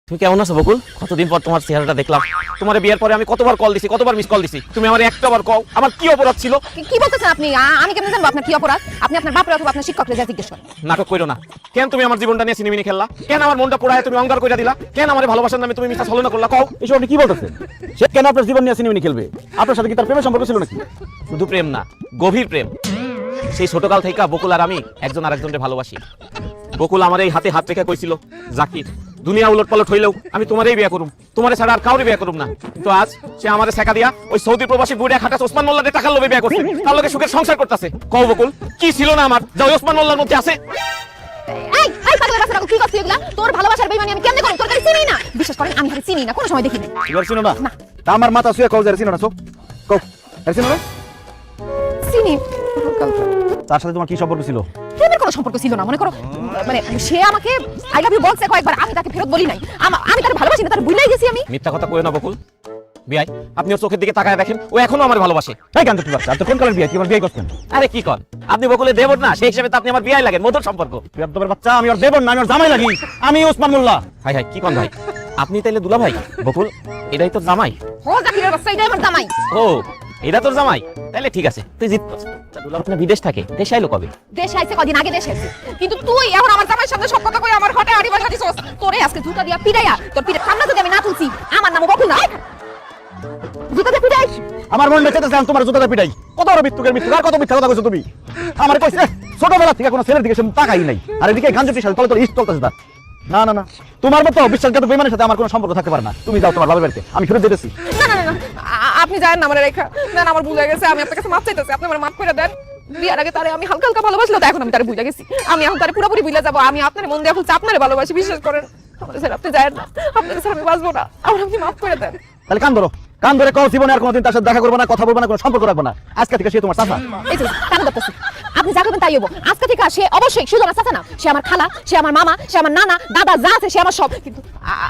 তুমি কেমন আছো বকুল? কতদিন পর তোমার চেহারাটা দেখলাম। তোমার বিয়ের পরে আমি কতবার কল দিছি, কতবার মিস কল দিছি, তুমি আমার একটাবার কও। আমার কি অপরাধ ছিল? কি বলতেছেন আপনি? আমি কেমনে জানবো আপনার কি অপরাধ? আপনি আপনার বাপরে অথবা আপনার শিক্ষকরে যা জিজ্ঞেস করেন। নাটক কইরো না। কেন তুমি আমার জীবনটা নিয়ে সিনেমিনি খেললা? কেন আমার মনটা পোড়ায় তুমি অঙ্গার কইরা দিলা? কেন আমার ভালোবাসার নামে তুমি মিথ্যা ছলনা করলা? কও। এসব আপনি কি বলতেছেন? সে কেন আপনার জীবন নিয়ে সিনেমিনি খেলবে? আপনার সাথে কি তার প্রেমের সম্পর্ক ছিল নাকি? শুধু প্রেম না, গভীর প্রেম। সেই ছোটকাল থেকে বকুল আর আমি একজন আরেকজনকে ভালোবাসি। বকুল আমার এই হাতে হাত রেখে কইছিল, জাকির দুনিয়া উলট পালট হইলেও আমি তোমারই বিয়ে করুম, তোমারে ছাড়া আর কাউরে বিয়ে করুম না। কিন্তু আজ সে আমারে ছেকা দিয়া ওই সৌদি প্রবাসী বুড়ে খাটাস ওসমান মোল্লাদের টাকার লোভে বিয়ে করছে, তার লগে সুখের সংসার করতেছে। কও বকুল, কি ছিল না আমার যা ওই ওসমান মোল্লার মধ্যে আছে? এই পাগলের বাচ্চারা কি করছিস এগুলা? তোর ভালোবাসার বেইমানি আমি কেমনে করি? তোর কাছে চিনি না। বিশ্বাস করেন আমি হাতে চিনি না, কোনো সময় দেখিনি। এবার চিনো না? না। তা আমার মাথা শুয়ে কও যে চিনো না? চোখ কও, চিনো না? চিনি। তার সাথে তোমার কি সম্পর্ক ছিল? প্রেমের কোনো সম্পর্ক ছিল না, মনে করো। মানে সে আমাকে আই লাভ ইউ বলছে কয়েকবার, আমি তাকে ফেরত বলি নাই। আমি তার ভালোবাসি না, তার ভুলেই গেছি আমি। মিথ্যা কথা কইও না বকুল। বিয়াই, আপনি ওর চোখের দিকে তাকায় দেখেন, ও এখনো আমার ভালোবাসে। তাই কেন তুমি বাচ্চা? আর তো কোন কালের বিয়ে? কি আমার বিয়ে করছেন? আরে কি কন, আপনি বকুলের দেবর না, সেই হিসেবে তো আপনি আমার বিয়াই লাগেন, মধুর সম্পর্ক। তুই তোমার বাচ্চা, আমি ওর দেবর না, আমি ওর জামাই লাগি। আমি ওসমান মোল্লা। হাই হাই, কি কন ভাই? আপনি তাইলে দুলা ভাই? বকুল, এটাই তো জামাই। ও জাকিরের বাচ্চা, এটাই আমার জামাই। ও, এটা তোর জামাই? তাইলে ঠিক আছে, তুই জিত। দুলা আপনার বিদেশ থাকে, দেশে আইলো কবে? দেশে আইছে কদিন আগে দেশে আইছে। কিন্তু তুই এখন আমার জামাইয়ের সামনে সব কথা কই আমার হটে আড়ি বসা দিছস। তোরে আজকে জুতা দিয়া পিটাইয়া তোর পিঠে সামনে যদি আমি না তুলছি, আমার নাম বকুল না। জুতা দিয়ে পিটাই। আমার মন বেঁচেছে আমি তোমার জুতাটা পিটাই। কত বড় মৃত্যুকের মৃত্যু, আর কত মিথ্যা কথা কইছো তুমি? আমার কইছে ছোটবেলা থেকে কোনো ছেলের দিকে সে তাকাই নাই, আর এদিকে গাঞ্জটির সাথে তলে তলে ইস্ট চলতেছে তার। না না না, তোমার মতো বিশ্বাসঘাতক বেঈমানের সাথে আমার কোনো সম্পর্ক থাকতে পারে না। তুমি যাও তোমার বাবার বাড়িতে, আমি ফেরত যেতেছি। না না না, আপনি জানেন না আমার রেখা। না আমার ভুল হয়ে গেছে, আমি আপনার কাছে মাপ চাইতেছি, আপনি আমার মাফ করে দেন। বিয়ার আগে তারে আমি হালকা হালকা ভালোবাসলাম, এখন আমি তারে বুঝে গেছি। আমি এখন তারে পুরোপুরি ভুলে যাবো। আমি আপনার মন দিয়ে বলছি, আপনারে ভালোবাসি, বিশ্বাস করেন। আমাদের স্যার আপনি জানেন না, আপনার স্যার আমি বাঁচবো না, আমার আপনি মাফ করে দেন। তাহলে কান ধরো, কান ধরে কও জীবনে আর কোনোদিন তার সাথে দেখা করবো না, কথা বলবো না, কোনো সম্পর্ক রাখবো না। আজকে থেকে সে তোমার চাচা। এই যে কান ধরতেছি, আপনি যা করবেন তাই হবো। আজকে থেকে সে অবশ্যই শুধু আমার চাচা না, সে আমার খালা, সে আমার মামা, সে আমার নানা, দাদা যা আছে সে আমার সব। কিন্তু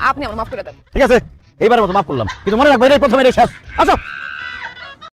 আপনি আমার মাফ করে দেন। ঠিক আছে, এইবারের মতো মাফ করলাম, কিন্তু মনে রাখবো এটাই প্রথম, এটাই শেষ। আসো।